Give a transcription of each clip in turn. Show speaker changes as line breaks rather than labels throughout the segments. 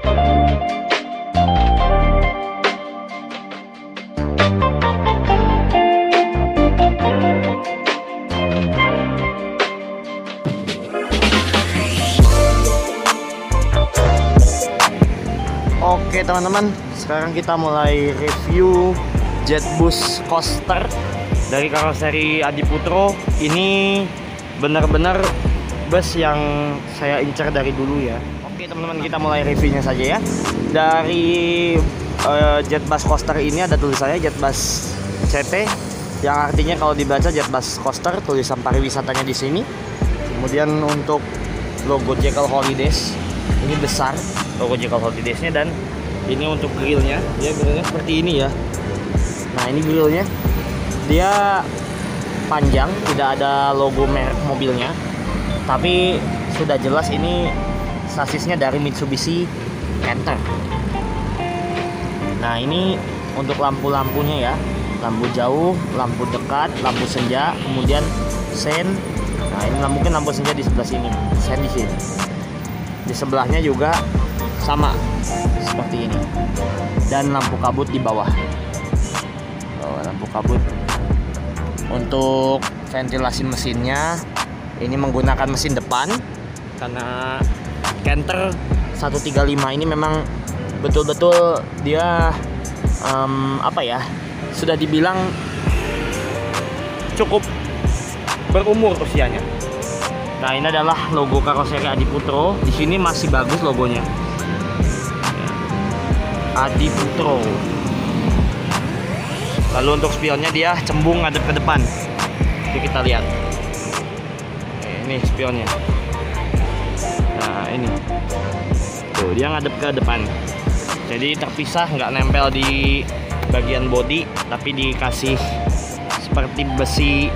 Oke teman-teman, sekarang kita mulai review Jetbus Coaster dari karoseri Adiputro. Ini benar-benar bus yang saya incar dari dulu ya. Oke teman-teman, kita mulai reviewnya saja ya. Dari Jetbus Coaster ini ada tulisannya Jetbus CT, yang artinya kalau dibaca Jetbus Coaster, tulisan pariwisatanya di sini. Kemudian untuk logo Jekyll Holidays ini besar, logo Jekyll Holidays-nya, dan ini untuk grillnya, dia grillnya seperti ini ya. Nah ini grillnya, dia panjang, tidak ada logo merek mobilnya, tapi sudah jelas ini sasisnya dari Mitsubishi Canter. Nah ini untuk lampu-lampunya ya, lampu jauh, lampu dekat, lampu senja, kemudian sen. Nah ini mungkin lampu senja di sebelah sini, sen di sini. Di sebelahnya juga sama seperti ini, dan lampu kabut di bawah. Lampu kabut. Untuk ventilasi mesinnya ini menggunakan mesin depan, karena Canter 135 ini memang betul-betul dia sudah dibilang cukup berumur usianya. Nah ini adalah logo karoseri Adiputro. Di sini masih bagus logonya. Adiputro. Lalu untuk spionnya dia cembung ngadep ke depan. Jadi kita lihat. Oke, ini spionnya. Nah ini. Tuh dia ngadep ke depan. Jadi terpisah, nggak nempel di bagian bodi, tapi dikasih seperti besi.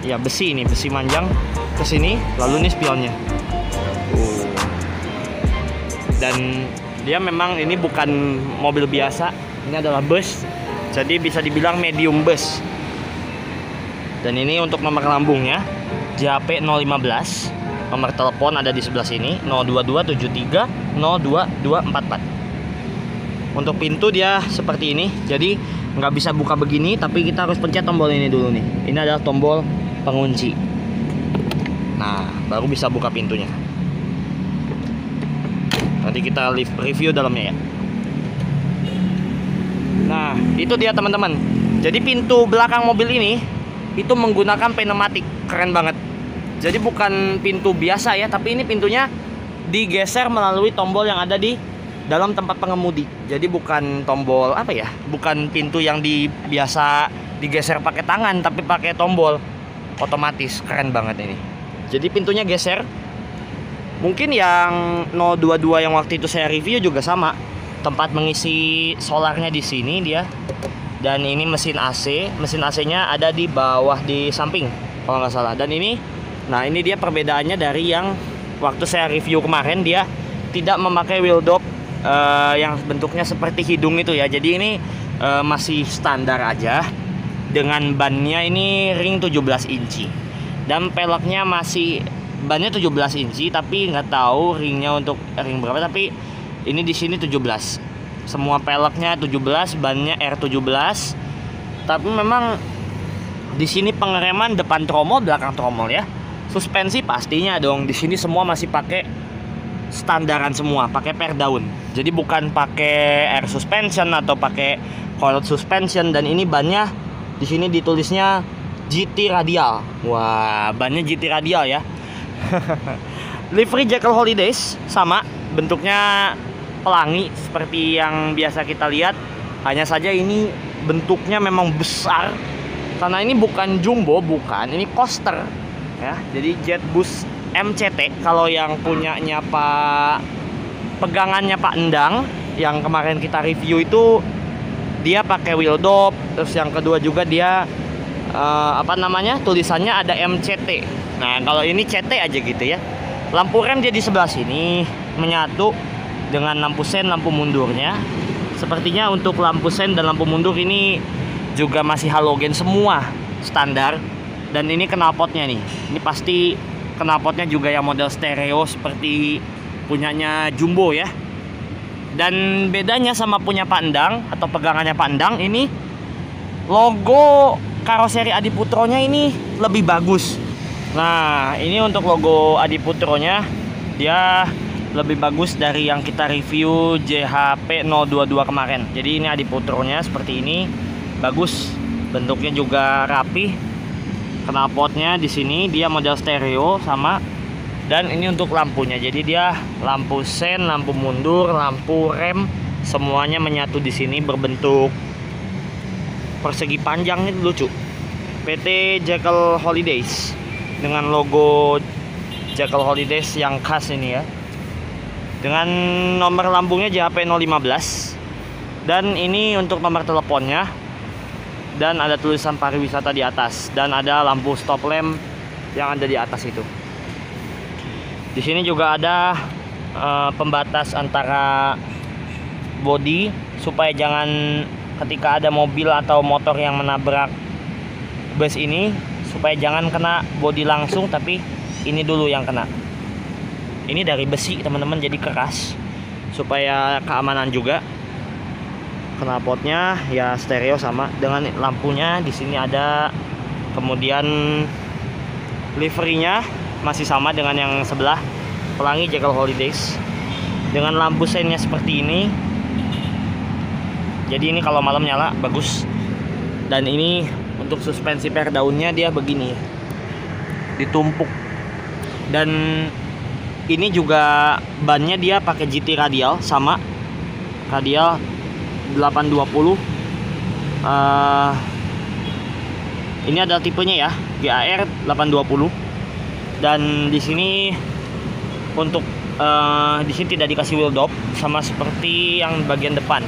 Ya besi ini, besi manjang ke sini, lalu ini spionnya. Dan dia memang ini bukan mobil biasa, ini adalah bus. Jadi bisa dibilang medium bus. Dan ini untuk nomor lambungnya JHP 015. Nomor telepon ada di sebelah sini 02273 02244. Untuk pintu dia seperti ini. Jadi nggak bisa buka begini, tapi kita harus pencet tombol ini dulu nih. Ini adalah tombol pengunci. Nah, baru bisa buka pintunya. Nanti kita review dalamnya ya. Nah, itu dia teman-teman. Jadi pintu belakang mobil ini itu menggunakan pneumatik, keren banget. Jadi bukan pintu biasa ya, tapi ini pintunya digeser melalui tombol yang ada di dalam tempat pengemudi. Jadi bukan tombol bukan pintu yang biasa digeser pakai tangan, tapi pakai tombol otomatis. Keren banget ini. Jadi pintunya geser. Mungkin yang 022 yang waktu itu saya review juga sama. Tempat mengisi solarnya di sini dia. Dan ini mesin AC. Mesin AC-nya ada di bawah di samping kalau nggak salah. Dan ini, nah ini dia perbedaannya dari yang waktu saya review kemarin. Dia tidak memakai wheel dop yang bentuknya seperti hidung itu ya. Jadi ini masih standar aja. Dengan bannya ini ring 17 inci. Dan peleknya masih bannya 17 inci, tapi nggak tahu ringnya untuk ring berapa. Tapi ini di sini 17. Semua peleknya 17, bannya R17. Tapi memang di sini pengereman depan tromol, belakang tromol ya. Suspensi pastinya dong. Di sini semua masih pakai standaran semua, pakai per daun. Jadi bukan pakai air suspension atau pakai coil suspension. Dan ini bannya di sini ditulisnya GT radial. Wah, bannya GT radial ya. Livery Jekyll Holidays sama, bentuknya pelangi seperti yang biasa kita lihat. Hanya saja ini bentuknya memang besar, karena ini bukan jumbo, bukan, ini coaster ya. Jadi Jetbus MCT, kalau yang punyanya pegangannya Pak Endang yang kemarin kita review itu dia pakai wheel dop. Terus yang kedua juga dia tulisannya ada MCT. Nah kalau ini CT aja gitu ya. Lampu rem dia di sebelah sini menyatu dengan lampu sen, lampu mundurnya. Sepertinya untuk lampu sen dan lampu mundur ini juga masih halogen semua, standar. Dan ini knalpotnya nih, ini pasti knalpotnya juga yang model stereo seperti punyanya Jumbo ya. Dan bedanya sama punya Pak Endang atau pegangannya Pak Endang, ini logo karoseri Adiputronya ini lebih bagus. Nah, ini untuk logo Adiputronya dia lebih bagus dari yang kita review JHP 022 kemarin. Jadi ini Adiputronya seperti ini, bagus, bentuknya juga rapi. Knalpotnya di sini dia model stereo sama. Dan ini untuk lampunya, jadi dia lampu sen, lampu mundur, lampu rem, semuanya menyatu di sini berbentuk persegi panjang. Ini lucu, PT Jekyll Holidays dengan logo Jekyll Holidays yang khas ini ya, dengan nomor lambungnya JHP 015. Dan ini untuk nomor teleponnya, dan ada tulisan pariwisata di atas, dan ada lampu stop lamp yang ada di atas itu. Di sini juga ada pembatas antara bodi supaya jangan ketika ada mobil atau motor yang menabrak bus ini, supaya jangan kena bodi langsung, tapi ini dulu yang kena. Ini dari besi teman-teman, jadi keras supaya keamanan juga. Knalpotnya ya stereo sama dengan lampunya di sini ada. Kemudian liverinya masih sama dengan yang sebelah, pelangi Jekyll Holidays dengan lampu sennya seperti ini. Jadi ini kalau malam nyala bagus. Dan ini untuk suspensi per daunnya dia begini, ditumpuk. Dan ini juga bannya dia pakai GT radial, sama radial 820. Ini adalah tipenya ya, GAR 820. Dan di sini untuk di sini tidak dikasih wheel dop, sama seperti yang bagian depan.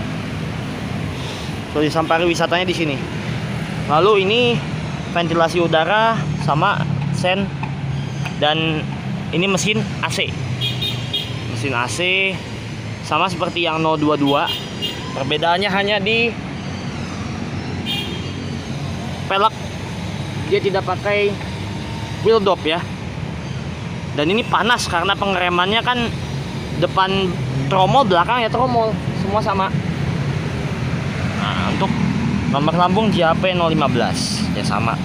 Tulisan pariwisatanya di sini. Lalu ini ventilasi udara sama sen, dan ini mesin AC. Mesin AC sama seperti yang 022. Perbedaannya hanya di pelek, dia tidak pakai wheel dop ya. Dan ini panas karena pengeremannya kan depan tromol, belakang ya tromol, semua sama. Nah, untuk nomor lambung JHP 015 ya sama.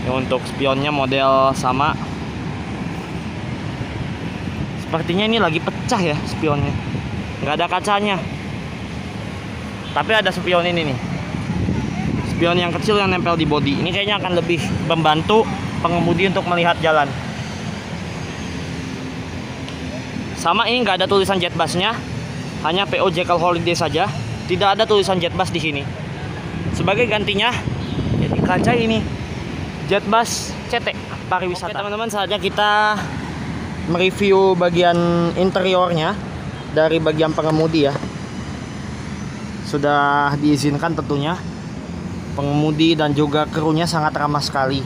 Ini untuk spionnya model sama. Sepertinya ini lagi pecah ya spionnya, nggak ada kacanya. Tapi ada spion ini nih, spion yang kecil yang nempel di bodi. Ini kayaknya akan lebih membantu pengemudi untuk melihat jalan. Sama, ini nggak ada tulisan jet busnya, hanya PO Jekyll Holiday saja. Tidak ada tulisan jet bus di sini. Sebagai gantinya, ya di kaca ini jet bus CT pariwisata. Oke teman-teman, saatnya kita mereview bagian interiornya dari bagian pengemudi ya. Sudah diizinkan tentunya. Pengemudi dan juga krunya sangat ramah sekali.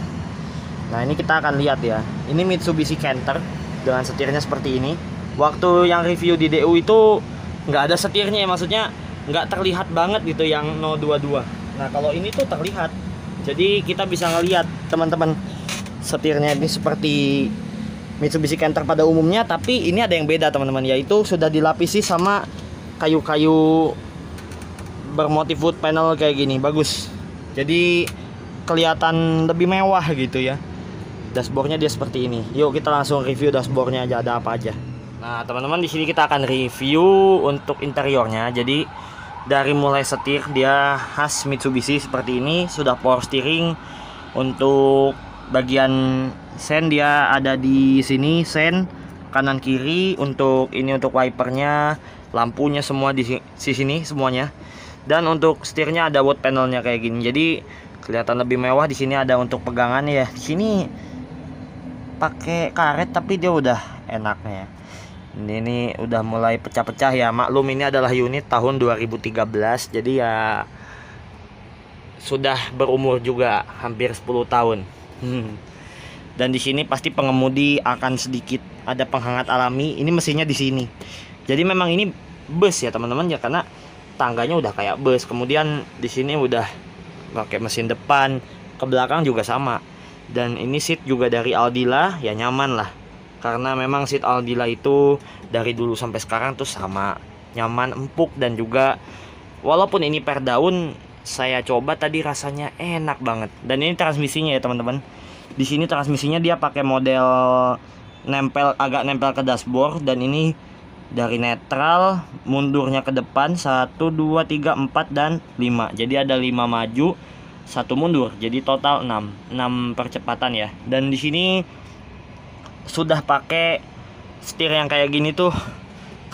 Nah ini kita akan lihat ya. Ini Mitsubishi Canter dengan setirnya seperti ini. Waktu yang review di DU itu nggak ada setirnya ya, maksudnya nggak terlihat banget gitu yang 022. Nah kalau ini tuh terlihat. Jadi kita bisa ngelihat teman-teman, setirnya ini seperti Mitsubishi Canter pada umumnya, tapi ini ada yang beda teman-teman, yaitu sudah dilapisi sama kayu-kayu bermotif wood panel kayak gini, bagus. Jadi kelihatan lebih mewah gitu ya. Dashboardnya dia seperti ini. Yuk kita langsung review dashboardnya aja, ada apa aja. Nah teman-teman, di sini kita akan review untuk interiornya. Jadi dari mulai setir dia khas Mitsubishi seperti ini, sudah power steering. Untuk bagian sen dia ada di sini, sen kanan kiri. Untuk ini untuk wipernya, lampunya semua di sini semuanya. Dan untuk setirnya ada wood panelnya kayak gini. Jadi kelihatan lebih mewah. Di sini ada untuk pegangan ya. Di sini pakai karet tapi dia udah enaknya. Ini udah mulai pecah-pecah ya. Maklum ini adalah unit tahun 2013. Jadi ya sudah berumur juga, hampir 10 tahun. Dan di sini pasti pengemudi akan sedikit ada penghangat alami. Ini mesinnya di sini. Jadi memang ini bus ya teman-teman ya, karena tangganya udah kayak bus. Kemudian di sini udah pakai mesin depan, ke belakang juga sama. Dan ini seat juga dari Aldila, ya nyaman lah. karena memang seat Aldila itu dari dulu sampai sekarang tuh sama, nyaman, empuk, dan juga walaupun ini per daun, saya coba tadi rasanya enak banget. Dan ini transmisinya ya teman-teman. Di sini transmisinya dia pakai model agak nempel ke dashboard, dan ini dari netral mundurnya ke depan 1 2 3 4 dan 5. Jadi ada 5 maju, 1 mundur. Jadi total 6 percepatan ya. Dan di sini sudah pakai setir yang kayak gini tuh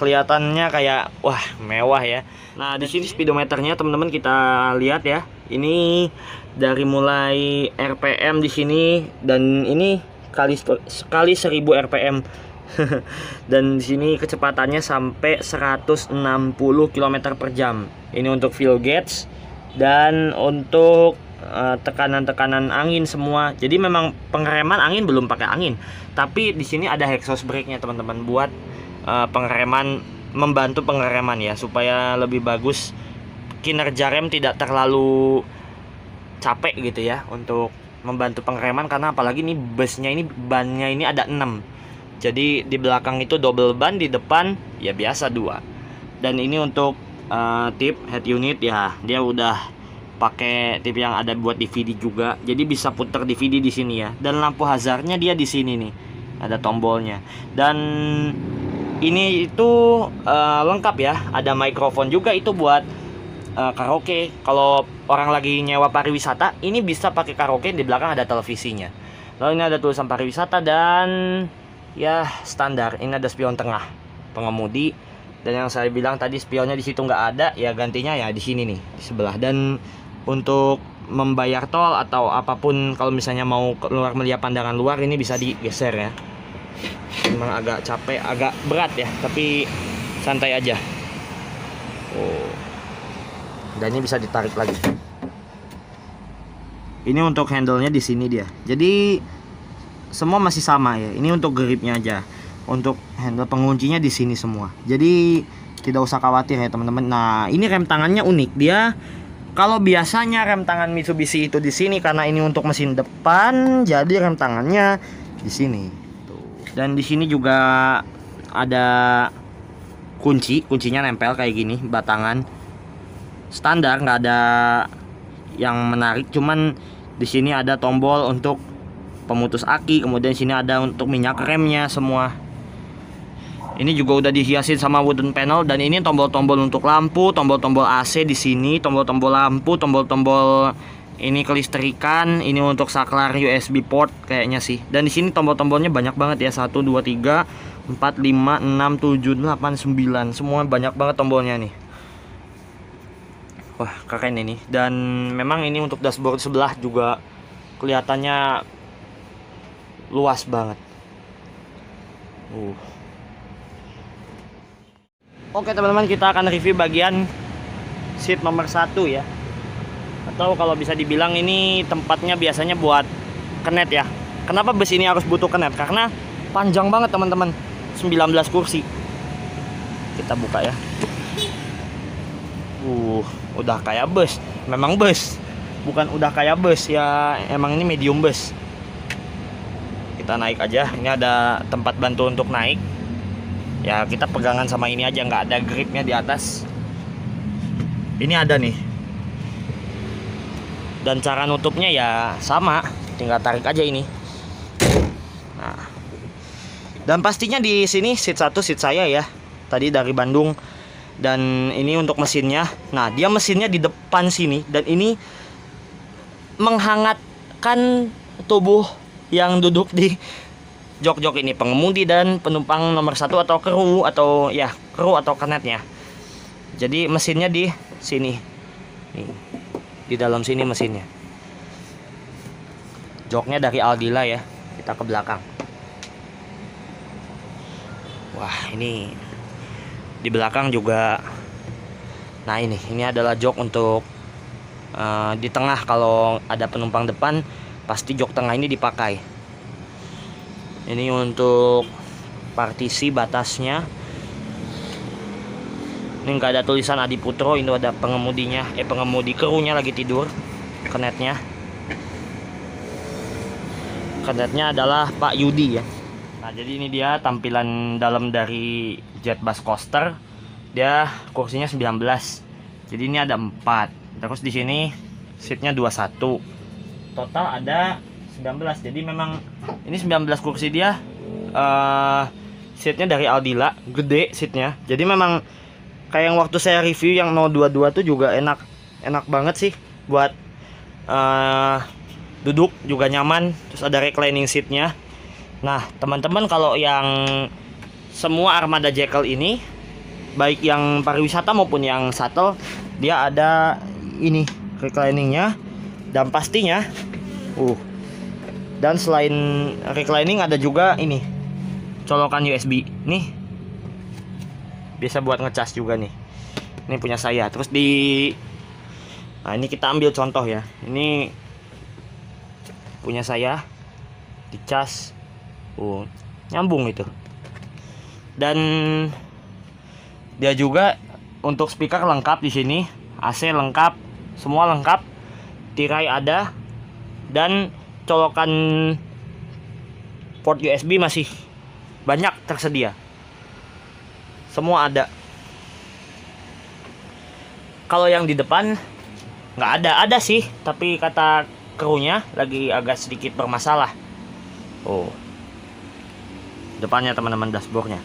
kelihatannya kayak wah mewah ya. Nah, di sini speedometernya teman-teman kita lihat ya. Ini dari mulai RPM di sini, dan ini kali 1000 RPM. Dan di sini kecepatannya sampai 160 km per jam. Ini untuk fuel gauge dan untuk tekanan-tekanan angin semua. Jadi memang pengereman angin belum pakai angin, tapi di sini ada exhaust brake-nya teman-teman buat pengereman, membantu pengereman ya, supaya lebih bagus kinerja rem, tidak terlalu capek gitu ya untuk membantu pengereman. Karena apalagi nih busnya ini, bannya ini ada 6. Jadi di belakang itu double ban, di depan ya biasa 2. Dan ini untuk tip head unit ya, dia udah pakai tip yang ada buat DVD juga. Jadi bisa putar DVD di sini ya. Dan lampu hazardnya dia di sini nih, ada tombolnya. Dan ini itu lengkap ya, ada mikrofon juga itu buat karaoke. Kalau orang lagi nyewa pariwisata, ini bisa pakai karaoke, di belakang ada televisinya. Lalu ini ada tulisan pariwisata, dan ya standar, ini ada spion tengah pengemudi. Dan yang saya bilang tadi spionnya di situ nggak ada, ya gantinya ya di sini nih, di sebelah. Dan untuk membayar tol atau apapun, kalau misalnya mau keluar melihat pandangan luar, ini bisa digeser ya. Memang agak capek, agak berat ya, tapi santai aja. Oh. Dan ini bisa ditarik lagi. Ini untuk handle-nya di sini dia. Jadi semua masih sama ya. Ini untuk gripnya aja. Untuk handle penguncinya di sini semua. Jadi tidak usah khawatir ya teman-teman. Nah, ini rem tangannya unik. Dia kalau biasanya rem tangan Mitsubishi itu di sini, karena ini untuk mesin depan, jadi rem tangannya di sini. Dan di sini juga ada kuncinya nempel kayak gini, batangan standar, nggak ada yang menarik. Cuman di sini ada tombol untuk pemutus aki, kemudian sini ada untuk minyak remnya semua. Ini juga udah dihiasin sama wooden panel. Dan ini tombol-tombol untuk lampu, tombol-tombol AC di sini, tombol-tombol lampu, tombol-tombol ini kelistrikan, ini untuk saklar USB port kayaknya sih. Dan di sini tombol-tombolnya banyak banget ya, 1 2 3 4 5 6 7 8 9. Semua banyak banget tombolnya nih. Wah, keren ini. Dan memang ini untuk dashboard sebelah juga kelihatannya luas banget. Oke teman-teman, kita akan review bagian seat nomor 1 ya. Atau kalau bisa dibilang ini tempatnya biasanya buat kenet ya. Kenapa bus ini harus butuh kenet? Karena panjang banget teman-teman, 19 kursi. Kita buka ya. Udah kayak bus. Memang bus, bukan udah kayak bus ya, emang ini medium bus. Kita naik aja. Ini ada tempat bantu untuk naik. Ya kita pegangan sama ini aja, nggak ada gripnya di atas. Ini ada nih. Dan cara nutupnya ya sama, tinggal tarik aja ini. Nah. Dan pastinya di sini seat 1 seat saya ya. Tadi dari Bandung. Dan ini untuk mesinnya. Nah, dia mesinnya di depan sini, dan ini menghangatkan tubuh yang duduk di jok-jok ini, pengemudi dan penumpang nomor 1 atau kru atau ya kru atau kenetnya. Jadi mesinnya di sini, nih, di dalam sini mesinnya. Joknya dari Aldila ya. Kita ke belakang. Wah, ini di belakang juga. Nah ini adalah jok untuk di tengah. Kalau ada penumpang depan, pasti jok tengah ini dipakai. Ini untuk partisi batasnya. Ini nggak ada tulisan Adi Putro, ini ada pengemudinya, pengemudi krunya lagi tidur. Kenetnya adalah Pak Yudi ya. Nah, jadi ini dia tampilan dalam dari Jet Bus Coaster. Dia kursinya 19. Jadi ini ada 4. Terus di sini seatnya 21. Total ada 19. Jadi memang ini 19 kursi dia. Seatnya dari Aldila, gede seatnya. Jadi memang kayak yang waktu saya review yang 022 tuh juga enak banget sih buat duduk, juga nyaman. Terus ada reclining seatnya. Nah, teman-teman, kalau yang semua armada Jekyll ini, baik yang pariwisata maupun yang shuttle, dia ada ini recliningnya. Dan pastinya dan selain reclining ada juga ini colokan USB nih, bisa buat ngecas juga nih. Ini punya saya. Terus nah, ini kita ambil contoh ya. Ini punya saya, dicas, nyambung itu. Dan dia juga untuk speaker lengkap di sini, AC lengkap, semua lengkap, tirai ada, dan colokan port USB masih banyak tersedia. Semua ada. Kalau yang di depan nggak ada sih, tapi kata krunya lagi agak sedikit bermasalah. Depannya teman-teman, dashboardnya.